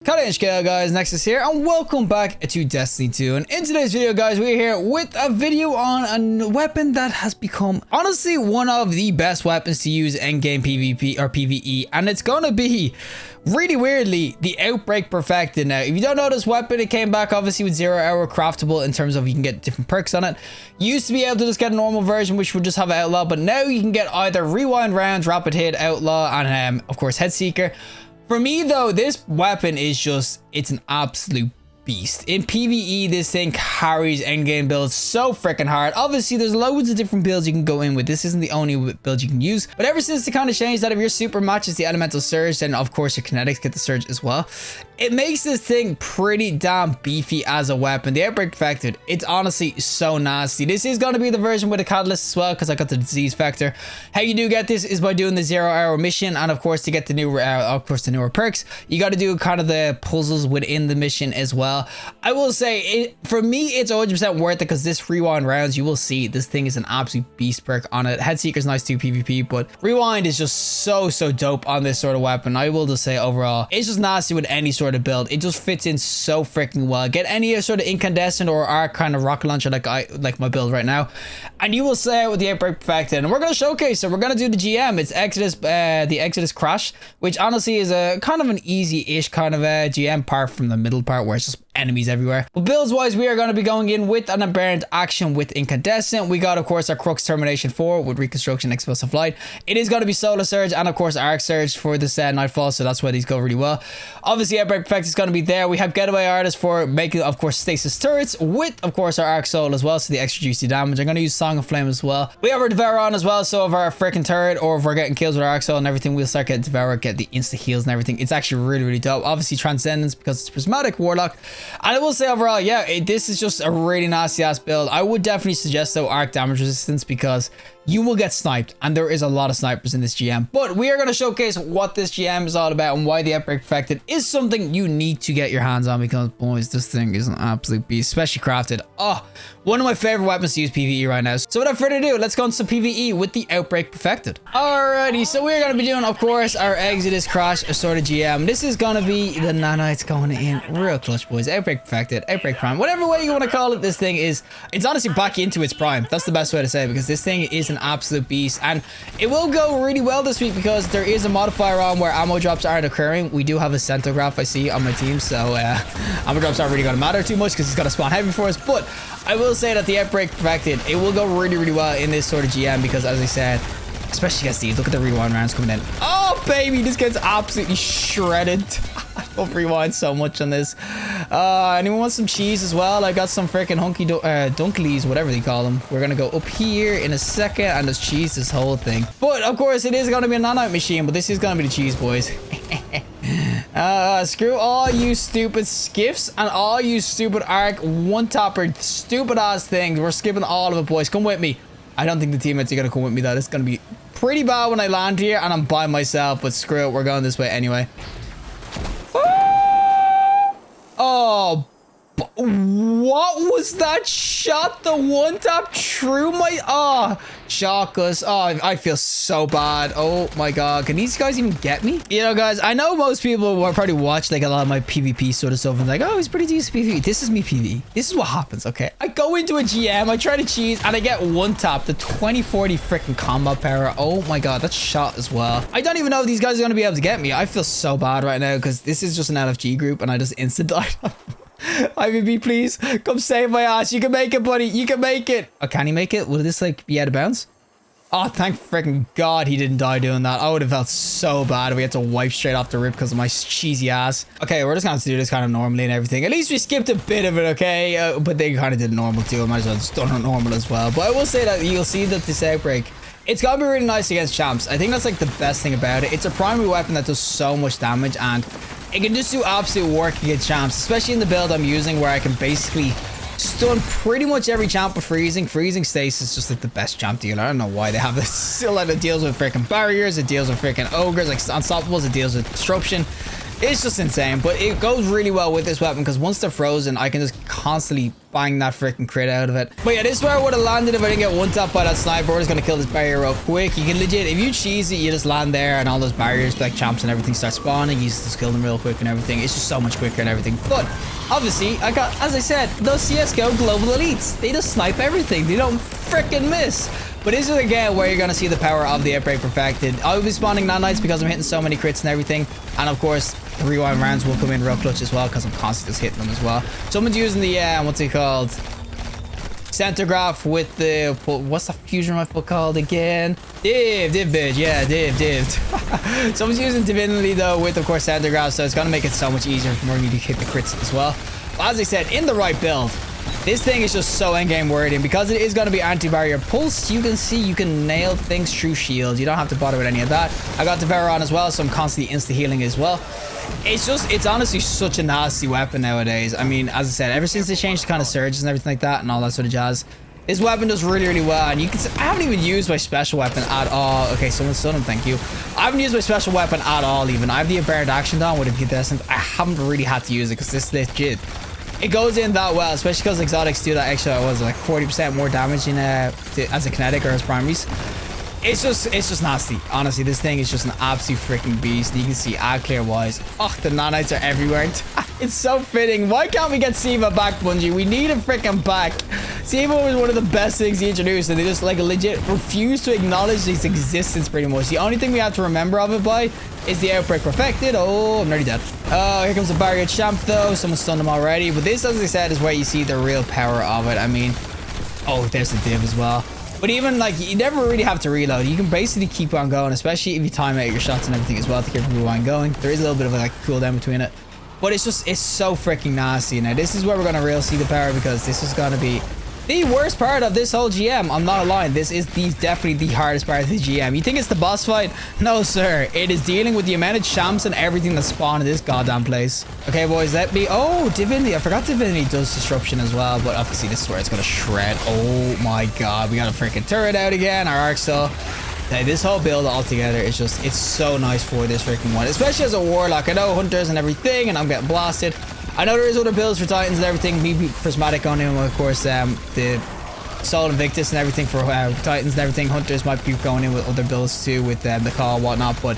HK guys, Nexas here, and welcome back to Destiny 2. And in today's video, guys, we're here with a video on a weapon that has become honestly one of the best weapons to use endgame PvP or PvE, and it's gonna be really weirdly the Outbreak Perfected. Now, if you don't know this weapon, it came back obviously with 0 hour craftable in terms of you can get different perks on it. You used to be able to just get a normal version, which would just have outlaw, but now you can get either rewind rounds, rapid hit, outlaw, and of course head seeker. For me though, this weapon is just, it's an absolute beast. In PvE, this thing carries endgame builds so freaking hard. Obviously, there's loads of different builds you can go in with. This isn't the only build you can use. But ever since they kind of changed that, if your super matches the elemental surge, then of course your kinetics get the surge as well. It makes this thing pretty damn beefy as a weapon. The Outbreak Perfected, it's honestly so nasty. This is going to be the version with the catalyst as well, because I got the disease factor. How you do get this is by doing the 0 hour mission, and of course to get the new, of course the newer perks, you got to do kind of the puzzles within the mission as well. I will say, for me, it's 100% worth it, because this rewind rounds, you will see this thing is an absolute beast perk on it. Head Seeker's nice too PvP, but rewind is just so dope on this sort of weapon. I will just say overall, it's just nasty with any sort of build. It just fits in so freaking well. Get any sort of incandescent or arc kind of rocket launcher like my build right now, and you will say with the Outbreak Perfected. And we're going to showcase it. We're going to do the GM. It's Exodus, the Exodus Crash, which honestly is a kind of an easy-ish kind of a GM part from the middle part where it's just enemies everywhere. But builds wise, we are going to be going in with an aberrant action with incandescent. We got of course our Crux Termination 4 with reconstruction, explosive light. It is going to be solar surge and of course arc surge for this nightfall, so that's why these go really well. Obviously Outbreak Perfect is going to be there. We have getaway artists for making of course stasis turrets with of course our arc soul as well, so the extra juicy damage. I'm going to use Song of Flame as well. We have our Devour on as well, so if our freaking turret or if we're getting kills with our arc soul and everything, we'll start getting Devour, get the insta heals and everything. It's actually really dope. Obviously Transcendence because it's prismatic warlock. And I will say overall, yeah, this is just a really nasty ass build. I would definitely suggest though arc damage resistance, because you will get sniped, and there is a lot of snipers in this GM. But we are going to showcase what this GM is all about and why the Outbreak Perfected is something you need to get your hands on, because boys, this thing is an absolute beast, especially crafted. Oh, one of my favorite weapons to use PvE right now. So without further ado, let's go into some PvE with the Outbreak Perfected. Alrighty, so we're going to be doing of course our Exodus Crash sort of GM. This is going to be the nanites going in real clutch, boys. Outbreak Perfected, Outbreak Prime, whatever way you want to call it. This thing is, it's honestly back into its prime. That's the best way to say it, because this thing is an absolute beast, and it will go really well this week because there is a modifier on where ammo drops aren't occurring. We do have a centograph I see on my team, so ammo drops aren't really going to matter too much because it's got to spawn heavy for us. But I will say that the Outbreak Perfected, it will go really well in this sort of GM, because as I said, especially against these, look at the rewind rounds coming in. Oh baby, this gets absolutely shredded. I love rewind so much on this. Anyone want some cheese as well? I got some freaking hunky dunklies, whatever they call them. We're gonna go up here in a second and just cheese this whole thing. But of course it is gonna be a nanite machine, but this is gonna be the cheese, boys. Screw all you stupid skiffs and all you stupid arc one-topper stupid ass things. We're skipping all of it, boys. Come with me. I don't think the teammates are gonna come with me though. This is gonna be pretty bad when I land here and I'm by myself, but screw it, we're going this way anyway. Oh, what was that shot? The one tap through my, chocolates. Oh, I feel so bad. Oh my god, can these guys even get me? You know guys, I know most people will probably watch like a lot of my PvP sort of stuff and like, oh, he's pretty decent PvP. This is me PvE. This is what happens, okay? I go into a GM, I try to cheese, and I get one tap, the 2040 freaking combat power. Oh my god, that's shot as well. I don't even know if these guys are gonna be able to get me. I feel so bad right now because this is just an LFG group and I just instant died. IVB, please come save my ass. You can make it, buddy. You can make it. Oh, can he make it? Will this like be out of bounds? Oh, thank freaking god he didn't die doing that. I would have felt so bad if we had to wipe straight off the rip because of my cheesy ass. Okay, we're just gonna have to do this kind of normally and everything. At least we skipped a bit of it, okay? But they kind of did normal too. I might as well just done it normal as well. But I will say that you'll see that this Outbreak, it's gonna be really nice against champs. I think that's like the best thing about it. It's a primary weapon that does so much damage, and it can just do absolute work against champs, especially in the build I'm using where I can basically stun pretty much every champ with freezing. Freezing stasis is just like the best champ dealer. I don't know why they have this. Still, like, it deals with freaking barriers, it deals with freaking ogres, like unstoppables, it deals with disruption. It's just insane, but it goes really well with this weapon because once they're frozen, I can just constantly bang that freaking crit out of it. But yeah, this is where I would have landed if I didn't get one tap by that sniper. We're just gonna kill this barrier real quick. You can legit, if you cheese it, you just land there and all those barriers, like champs and everything, start spawning. You just kill them real quick and everything. It's just so much quicker and everything. But obviously, I got, as I said, those CSGO global elites. They just snipe everything. They don't freaking miss. But this is again where you're going to see the power of the Outbreak Perfected. I'll be spawning nanites because I'm hitting so many crits and everything. And of course, the rewind rounds will come in real clutch as well because I'm constantly just hitting them as well. Someone's using the, what's it called? Center graph with the, what's the fusion rifle called again? Div bitch, yeah, div. Someone's using divinity though with, of course, center graph, so it's going to make it so much easier for me to hit the crits as well. But as I said, in the right build, this thing is just so endgame worthy, and because it is going to be anti-barrier pulse, you can see you can nail things through shields. You don't have to bother with any of that. I got Devour on as well, so I'm constantly insta-healing as well. It's honestly such a nasty weapon nowadays. I mean, as I said, ever since they changed the kind of surges and everything like that and all that sort of jazz, this weapon does really well. And you can see, I haven't even used my special weapon at all. Okay, someone stun him, thank you. I haven't used my special weapon at all even. I have the aberrant action down with incandescent. I haven't really had to use it because this is legit. It goes in that well, especially because exotics do that extra, what was it, like 40% more damage in as a kinetic or as primaries. It's just nasty. Honestly, this thing is just an absolute freaking beast. You can see ad clear wise. Oh, the nanites are everywhere. It's so fitting. Why can't we get Siva back, Bungie? We need him freaking back. Siva was one of the best things he introduced, and they just like legit refuse to acknowledge its existence pretty much. The only thing we have to remember of it by is the Outbreak Perfected. Oh, I'm nearly dead. Oh, here comes the barrier champ though. Someone stunned him already. But this, as I said, is where you see the real power of it. I mean, oh, there's the div as well. But even like, you never really have to reload. You can basically keep on going, especially if you time out your shots and everything as well to keep rewind going. There is a little bit of a like cooldown between it. But it's so freaking nasty. Now, this is where we're going to really see the power because this is going to be the worst part of this whole GM. I'm not lying. This is definitely the hardest part of the GM. You think it's the boss fight? No, sir. It is dealing with the amount of champs and everything that spawn in this goddamn place. Okay, boys, let me... Oh, Divinity. I forgot Divinity does disruption as well, but obviously this is where it's going to shred. Oh my god. We got a freaking turret out again. Our arc cell. Now, this whole build altogether is just... It's so nice for this freaking one, especially as a warlock. I know hunters and everything, and I'm getting blasted. I know there is other builds for Titans and everything. Maybe Prismatic on him, of course, the Soul Invictus and everything for Titans and everything. Hunters might be going in with other builds too, with the Call and whatnot. But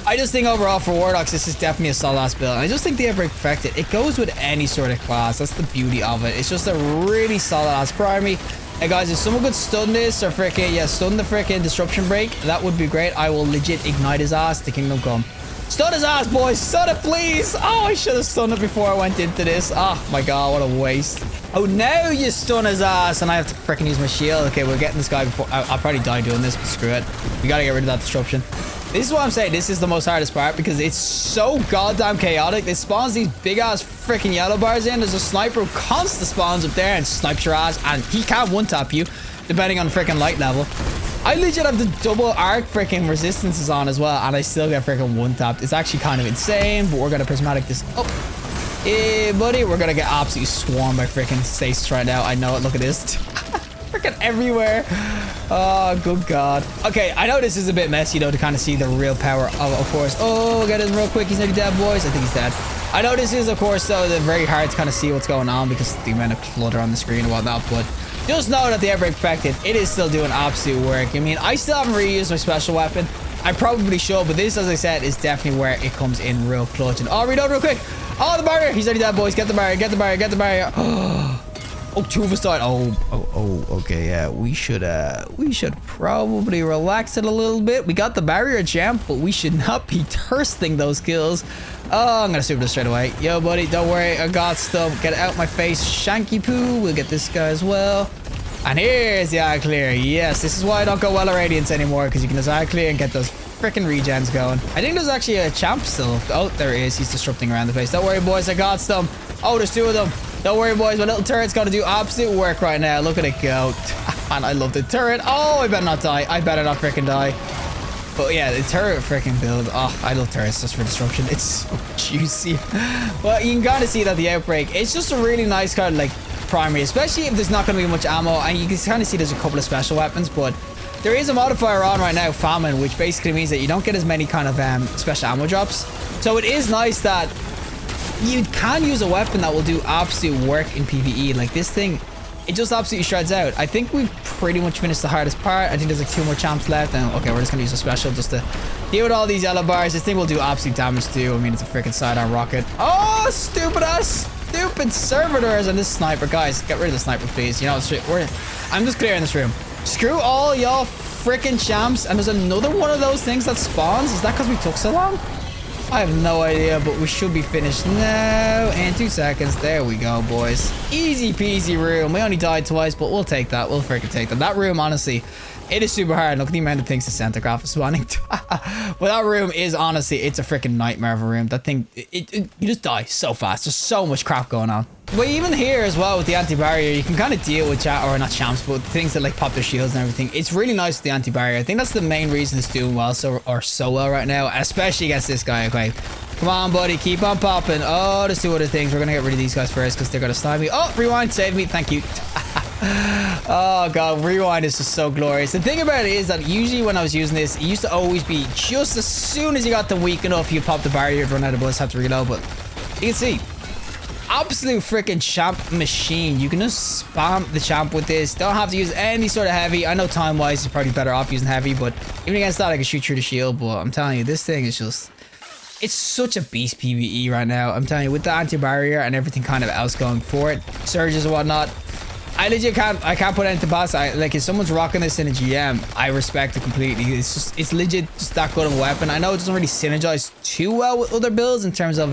I just think overall for Warlocks, this is definitely a solid ass build. And I just think the Outbreak Perfected, it goes with any sort of class. That's the beauty of it. It's just a really solid ass primary. Hey guys, if someone could stun this or freaking, yeah, stun the freaking Disruption Break, that would be great. I will legit ignite his ass to Kingdom Come. Stun his ass, boys! Stun it, please! Oh, I should have stunned it before I went into this. Oh my god, what a waste. Oh, now you stun his ass, and I have to freaking use my shield. Okay, we're getting this guy before... I'll probably die doing this, but screw it. We gotta get rid of that disruption. This is what I'm saying. This is the most hardest part because it's so goddamn chaotic. It spawns these big-ass freaking yellow bars in. There's a sniper who constantly spawns up there and snipes your ass, and he can't one-tap you, depending on freaking light level. I legit have the double arc freaking resistances on as well, and I still get freaking one-tapped. It's actually kind of insane, but we're gonna prismatic this up. Hey, buddy, we're gonna get absolutely swarmed by freaking stasis right now. I know it. Look at this. Freaking everywhere. Oh, good god. Okay, I know this is a bit messy, though, to kind of see the real power of course. Oh, get him real quick. He's nearly dead, boys. I think he's dead. I know this is, of course, though, very hard to kind of see what's going on because the amount of clutter on the screen and whatnot, but just know that the Outbreak Perfected, it is still doing absolute work. I mean, I still haven't really used my special weapon. I probably should, but this, as I said, is definitely where it comes in real clutch. And oh, reload real quick. Oh, the barrier. He's already dead, boys. Get the barrier. Get the barrier. Get the barrier. Oh, two of us died. Oh, okay. Yeah, we should probably relax it a little bit. We got the barrier champ, but we should not be thirsting those kills. Oh, I'm gonna super this straight away. Yo, buddy, don't worry. I got stuff. Get out my face, Shanky Poo. We'll get this guy as well. And here's the eye clear. Yes, this is why I don't go well at Radiance anymore, because you can just eye clear and get those freaking regens going. I think there's actually a champ still. Oh, there he is. He's disrupting around the place. Don't worry, boys. I got some. Oh, there's two of them. Don't worry, boys. My little turret's gonna do absolute work right now. Look at it go. And I love the turret. Oh, I better not die. I better not freaking die. But yeah, the turret freaking build. Oh, I love turrets just for disruption. It's so juicy. Well, you can kind of see that the Outbreak, it's just a really nice kind of like primary, especially if there's not going to be much ammo. And you can kind of see there's a couple of special weapons, but there is a modifier on right now, Famine, which basically means that you don't get as many kind of special ammo drops. So it is nice that you can use a weapon that will do absolute work in PvE. Like this thing, it just absolutely shreds out. I think we've pretty much finished the hardest part. I think there's like 2 more champs left. And okay, we're just gonna use a special just to deal with all these yellow bars. This thing will do absolute damage too. I mean, it's a freaking sidearm rocket. Oh, stupid servitors and this sniper. Guys, get rid of the sniper, please. You know, I'm just clearing this room. Screw all y'all freaking champs. And there's another one of those things that spawns. Is that because we took so long? I have no idea, but we should be finished now in 2 seconds. There we go, boys. Easy peasy room. We only died twice, but we'll take that. We'll freaking take that. That room, honestly, it is super hard. Look at the amount of things the centigraph is spawning. But that room is, honestly, it's a freaking nightmare of a room. That thing, you just die so fast. There's so much crap going on. But even here as well with the anti-barrier, you can kind of deal with not champs, but things that like pop their shields and everything. It's really nice with the anti-barrier. I think that's the main reason it's doing well so well right now, especially against this guy. Okay, come on, buddy, keep on popping. Oh, there's 2 other things. We're gonna get rid of these guys first because they're gonna snipe me. Oh, rewind, save me, thank you. Oh god, rewind is just so glorious. The thing about it is that usually when I was using this, it used to always be just as soon as you got them weak enough, you pop the barrier, you'd run out of bullets, have to reload. But you can see, absolute freaking champ machine. You can just spam the champ with this. Don't have to use any sort of heavy. I know time wise it's probably better off using heavy, but even against that I can shoot through the shield. But I'm telling you, this thing is just, it's such a beast PvE right now. I'm telling you, with the anti-barrier and everything kind of else going for it, surges and whatnot, I legit can't put it into boss. Like if someone's rocking this in a GM, I respect it completely. It's legit just that good of a weapon. I know it doesn't really synergize too well with other builds in terms of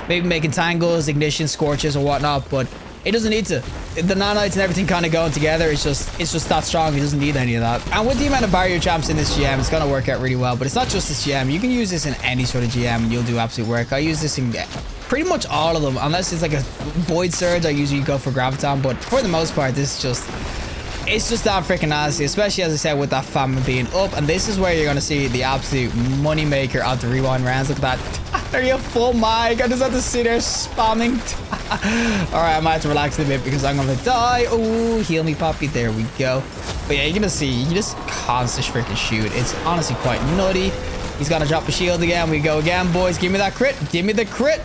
maybe making tangles, ignition, scorches or whatnot, but it doesn't need to. The nanites and everything kind of going together, it's just that strong. It doesn't need any of that. And with the amount of barrier champs in this GM, it's gonna work out really well. But it's not just this GM. You can use this in any sort of GM and you'll do absolute work. I use this in pretty much all of them, unless it's like a void surge. I usually go for graviton, but for the most part, this is just, it's just that freaking nasty, especially as I said with that famine being up. And this is where you're gonna see the absolute money maker of the rewind rounds. Look at that. Are you full mic? I just have to sit there spamming. All right, I might have to relax a bit because I'm gonna die. Oh, heal me, Poppy. There we go. But yeah, you're gonna see, you just constantly freaking shoot. It's honestly quite nutty. He's gonna drop a shield again. We go again, boys. Give me that crit. Give me the crit.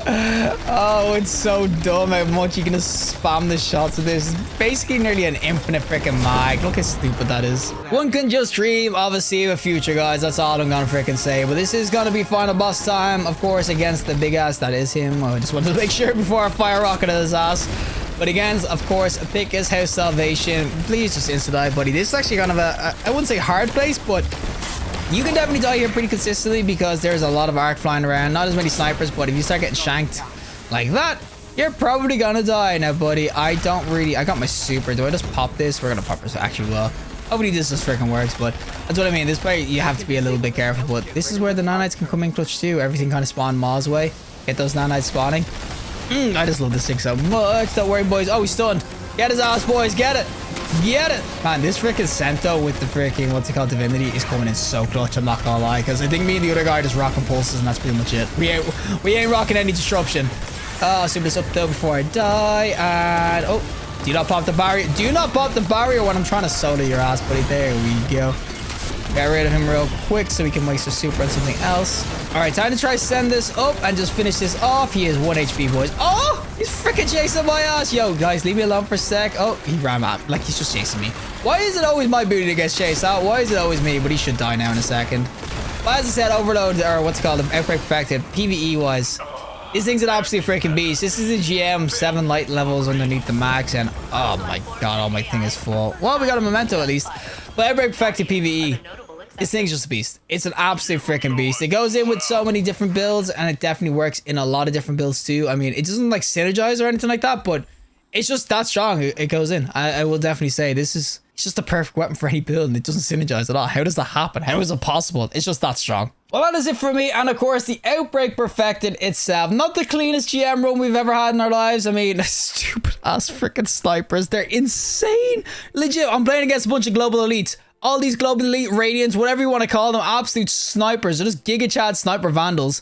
Oh, it's so dumb how much you can just spam the shots of this. It's basically nearly an infinite freaking mag. Look how stupid that is. One can just dream of a Siva future, guys. That's all I'm gonna freaking say. But this is gonna be final boss time, of course, against the big ass that is him. I just wanted to make sure before I fire a rocket at his ass. But again, of course, pick his house salvation. Please just insta-die, buddy. This is actually kind of a, I wouldn't say hard place, but you can definitely die here pretty consistently because there's a lot of arc flying around. Not as many snipers, but if you start getting shanked like that, you're probably gonna die. Now, buddy, I got my super. Do I just pop this? We're gonna pop this. Actually, well, hopefully this just freaking works, but that's what I mean. This part, you have to be a little bit careful, but this is where the nanites can come in clutch too. Everything kind of spawn miles away. Get those nanites spawning. I just love this thing so much. Don't worry, boys. Oh, he's stunned. Get his ass, boys. Get it. Get it. Man, this freaking Cento with the freaking, what's it called, Divinity is coming in so clutch. I'm not gonna lie, because I think me and the other guy are just rocking pulses, and that's pretty much it. We ain't rocking any disruption. Oh, super this up though before I die. And oh, do not pop the barrier. Do not pop the barrier when I'm trying to solo your ass, buddy. There we go. Get rid of him real quick so we can waste our super on something else. All right, time to try send this up and just finish this off. He is 1 HP, boys. Oh, he's freaking chasing my ass. Yo, guys, leave me alone for a sec. Oh, he ran out. Like, he's just chasing me. Why is it always my booty that gets chased out? Why is it always me? But he should die now in a second. But as I said, Overload, or what's it called, Outbreak Perfected, PvE-wise, this thing's an absolute freaking beast. This is a GM, 7 light levels underneath the max, and oh my god, all my thing is full. Well, we got a memento at least. But Outbreak Perfected PvE, this thing's just a beast. It's an absolute freaking beast. It goes in with so many different builds, and it definitely works in a lot of different builds too. I mean, it doesn't like synergize or anything like that, but it's just that strong. It goes in. I will definitely say this is, it's just the perfect weapon for any build, and it doesn't synergize at all. How does that happen? How is it possible? It's just that strong. Well, that is it for me, and of course, the Outbreak Perfected itself. Not the cleanest GM run we've ever had in our lives. I mean, stupid ass freaking snipers. They're insane. Legit, I'm playing against a bunch of global elites. All these global elite radiants, whatever you want to call them, absolute snipers. They're just Giga Chad sniper vandals.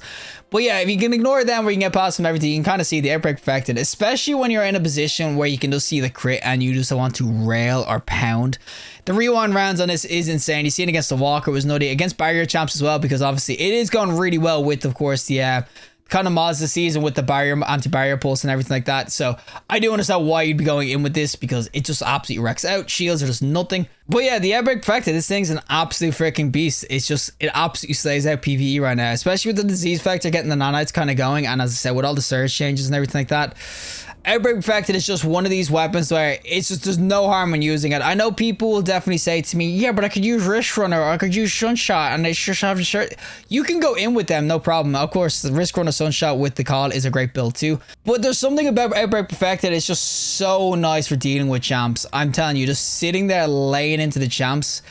But yeah, if you can ignore them where you can get past them, everything, you can kind of see the Outbreak Perfected, especially when you're in a position where you can just see the crit and you just want to rail or pound. The rewind rounds on this is insane. You see it against the Walker, it was nutty. Against barrier champs as well, because obviously it is going really well with, of course, the kind of mods this season with the barrier, anti-barrier pulse and everything like that. So I do understand why you'd be going in with this, because it just absolutely wrecks out. Shields are just nothing. But yeah, the Outbreak Perfected, this thing's an absolute freaking beast. It's just, it absolutely slays out PvE right now, especially with the disease factor getting the nanites kind of going. And as I said, with all the surge changes and everything like that, Outbreak Perfected is just one of these weapons where it's just, there's no harm in using it. I know people will definitely say to me, yeah, but I could use Risk Runner or I could use Sunshot and they just have a shirt. You can go in with them, no problem. Of course, the Risk Runner Sunshot with the call is a great build too. But there's something about Outbreak Perfected, it's just so nice for dealing with champs. I'm telling you, just sitting there laying into the champs,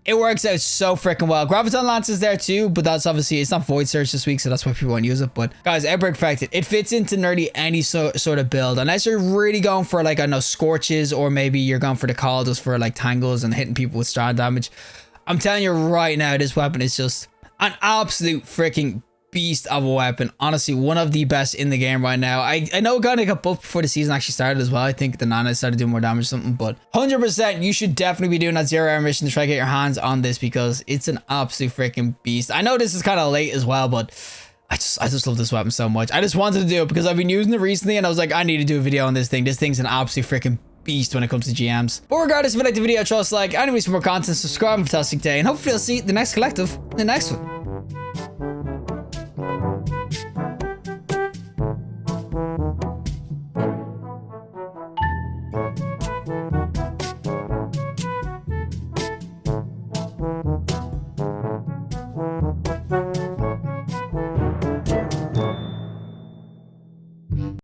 it works out so freaking well. Graviton Lance is there too, but that's obviously, it's not Void Surge this week, so that's why people won't use it. But guys, Outbreak Perfected, it fits into nearly any sort of build, unless you're really going for like, I know, Scorches, or maybe you're going for the call just for like tangles and hitting people with star damage. I'm telling you right now, this weapon is just an absolute freaking beast of a weapon. Honestly, one of the best in the game right now. I know it kind of got buffed before the season actually started as well. I think the Nana started doing more damage or something, but 100% you should definitely be doing that 0-hour mission to try to get your hands on this, because it's an absolute freaking beast. I know this is kind of late as well, but I just love this weapon so much. I just wanted to do it because I've been using it recently and I was like, I need to do a video on this thing. This thing's an absolute freaking beast when it comes to GMs. But regardless, if you like the video, trust like, anyways, for more content, subscribe, fantastic day, and hopefully I'll see the next collective in the next one.